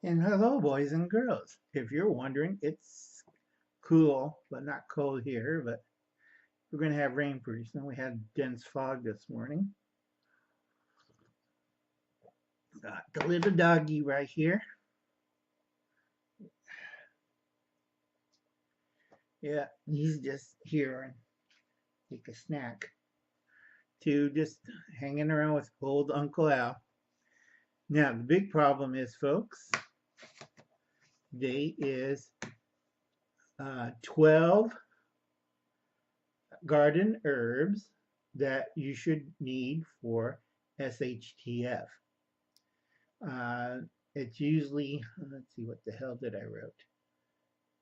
And hello, boys and girls. If you're wondering, it's cool, but not cold here, but we're going to have rain pretty soon. We had dense fog this morning. Got the little doggy right here. Yeah, he's just here and take a snack. To just hanging around with old Uncle Al. Now, the big problem is, folks, today is 12 garden herbs that you should need for S.H.T.F. Uh, it's usually, let's see, what the hell did I wrote?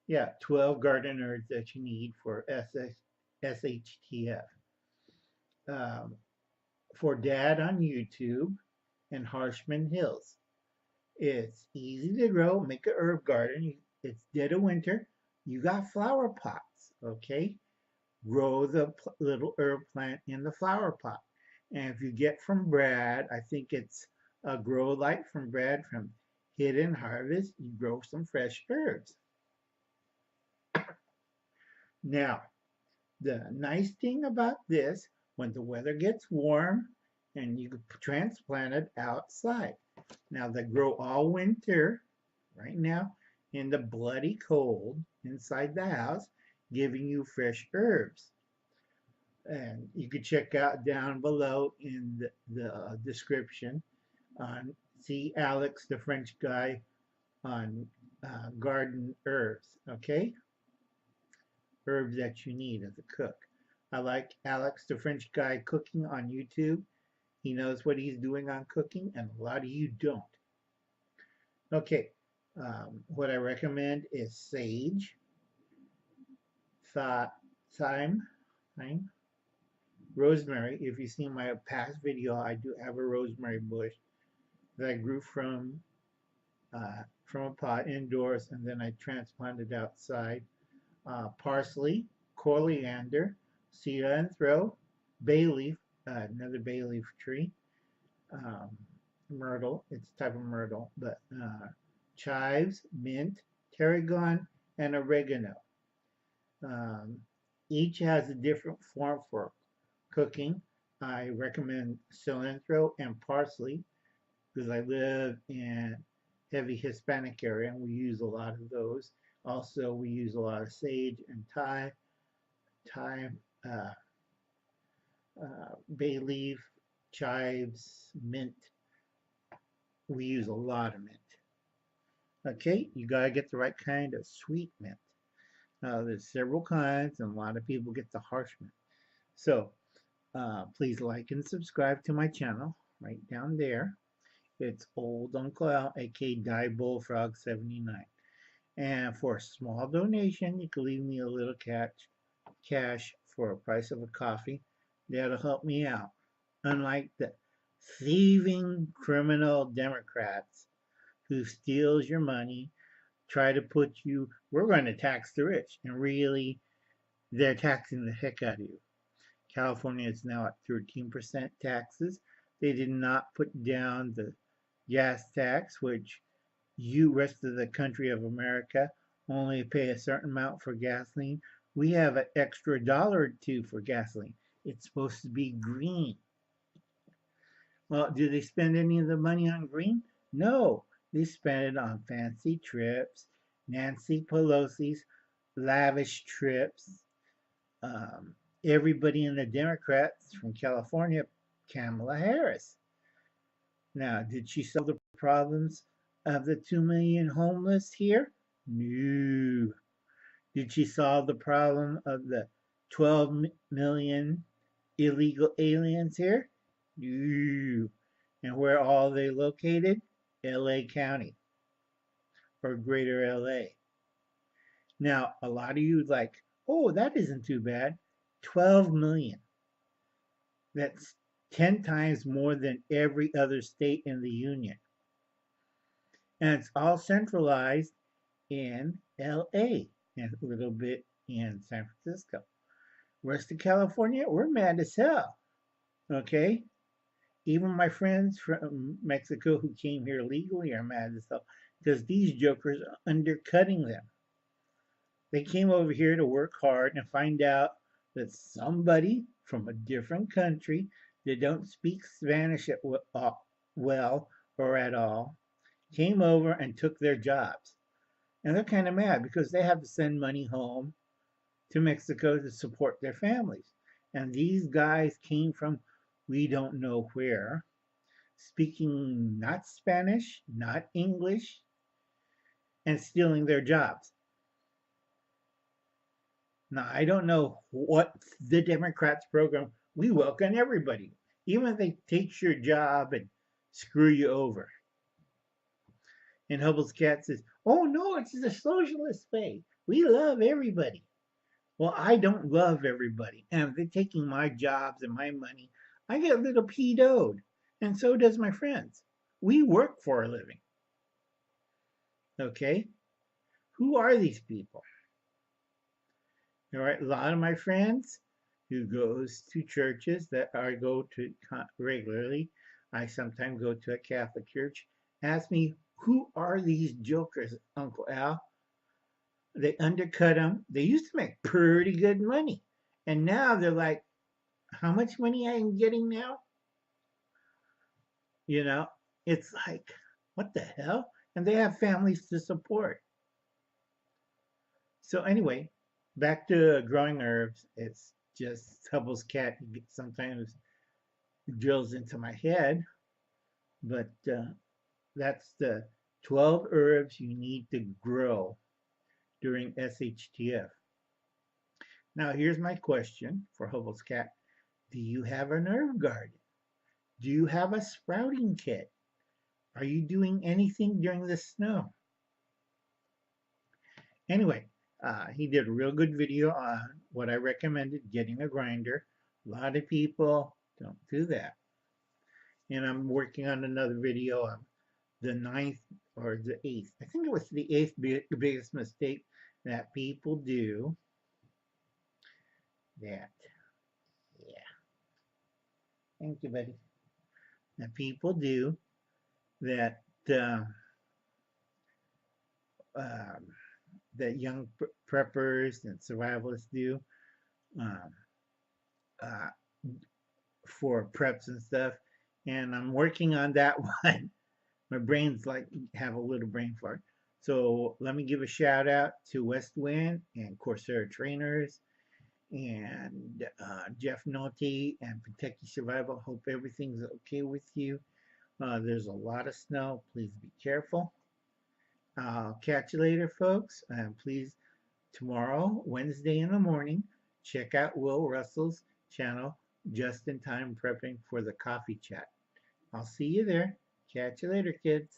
Yeah, 12 garden herbs that you need for S.H.T.F. Um, for Dad on YouTube and Harshman Hills. It's easy to grow. Make a herb garden. It's dead of winter. You got flower pots, okay? Grow the little herb plant in the flower pot. And if you get from Brad, I think it's a grow light from Brad from Hidden Harvest, you grow some fresh herbs. Now, the nice thing about this, when the weather gets warm, and you can transplant it outside. Now, they grow all winter, right now, in the bloody cold inside the house, giving you fresh herbs. And you can check out down below in the description on see Alex, the French guy, on garden herbs. Okay, herbs that you need as a cook. I like Alex, the French guy, cooking on YouTube. He knows what he's doing on cooking, and a lot of you don't. Okay, what I recommend is sage, thyme, rosemary. If you see my past video, I do have a rosemary bush that I grew from a pot indoors, and then I transplanted outside. Parsley, coriander, cilantro, bay leaf, another bay leaf tree, um, myrtle. It's a type of myrtle, but chives, mint, tarragon, and oregano. Um, each has a different form for cooking. I recommend cilantro and parsley because I live in heavy Hispanic area and we use a lot of those. Also, we use a lot of sage and thyme, bay leaf, chives, mint. We use a lot of mint. Okay, you gotta get the right kind of sweet mint. There's several kinds, and a lot of people get the harsh mint. So, please like and subscribe to my channel right down there. It's Old Uncle Al, aka Diebulfrog79. And for a small donation, you can leave me a little cash for a price of a coffee. That'll help me out. Unlike the thieving criminal Democrats who steals your money, try to put you, we're going to tax the rich, and really, they're taxing the heck out of you. California is now at 13% taxes. They did not put down the gas tax, which you, rest of the country of America, only pay a certain amount for gasoline. We have an extra dollar or two for gasoline. It's supposed to be green. Well, do they spend any of the money on green? No, they spend it on fancy trips, Nancy Pelosi's lavish trips. Um, Everybody in the Democrats from California, Kamala Harris. Now, did she solve the problems of the 2 million homeless here? No. Did she solve the problem of the 12 million illegal aliens here? No. And where are all they located? LA County or Greater LA. Now, a lot of you like, oh, that isn't too bad. 12 million. That's 10 times more than every other state in the union. And it's all centralized in LA and a little bit in San Francisco. Rest of California, we're mad as hell. Okay? even my friends from Mexico who came here legally are mad as hell because these jokers are undercutting them. They came over here to work hard and find out that somebody from a different country that don't speak Spanish well or at all came over and took their jobs. And they're kind of mad because they have to send money home to Mexico to support their families. And these guys came from we don't know where, speaking not Spanish, not English, and stealing their jobs. Now, I don't know what the Democrats program. We welcome everybody, even if they take your job and screw you over. And Hubble's cat says, "Oh no, it's the socialist way. We love everybody." Well, I don't love everybody, and if they're taking my jobs and my money, I get a little peed-o'd, and so does my friends. We work for a living, okay? Who are these people? All right, a lot of my friends who goes to churches that I go to regularly, I sometimes go to a Catholic church, ask me, who are these jokers, Uncle Al? They undercut them. They used to make pretty good money. And now they're like, how much money I am getting now? You know, it's like, what the hell? And they have families to support. So anyway, back to growing herbs. It's just Hubble's cat sometimes drills into my head, but that's the 12 herbs you need to grow during S.H.T.F. Now here's my question for Hubble's cat. Do you have an herb garden? Do you have a sprouting kit? Are you doing anything during the snow? Anyway, he did a real good video on what I recommended, getting a grinder. A lot of people don't do that. And I'm working on another video on the ninth or the eighth. I think it was the eighth biggest mistake that people do. That, yeah. Thank you, buddy. That people do that um, that young preppers and survivalists do um, uh, for preps and stuff. And I'm working on that one. My brain's like have a little brain fart. So let me give a shout out to West Wind and Coursera Trainers and Jeff Nolte and Kentucky Survival. Hope everything's okay with you. There's a lot of snow. Please be careful. I'll catch you later, folks. Please, tomorrow, Wednesday in the morning, check out Will Russell's channel, Just in Time Prepping for the Coffee Chat. I'll see you there. Catch you later, kids.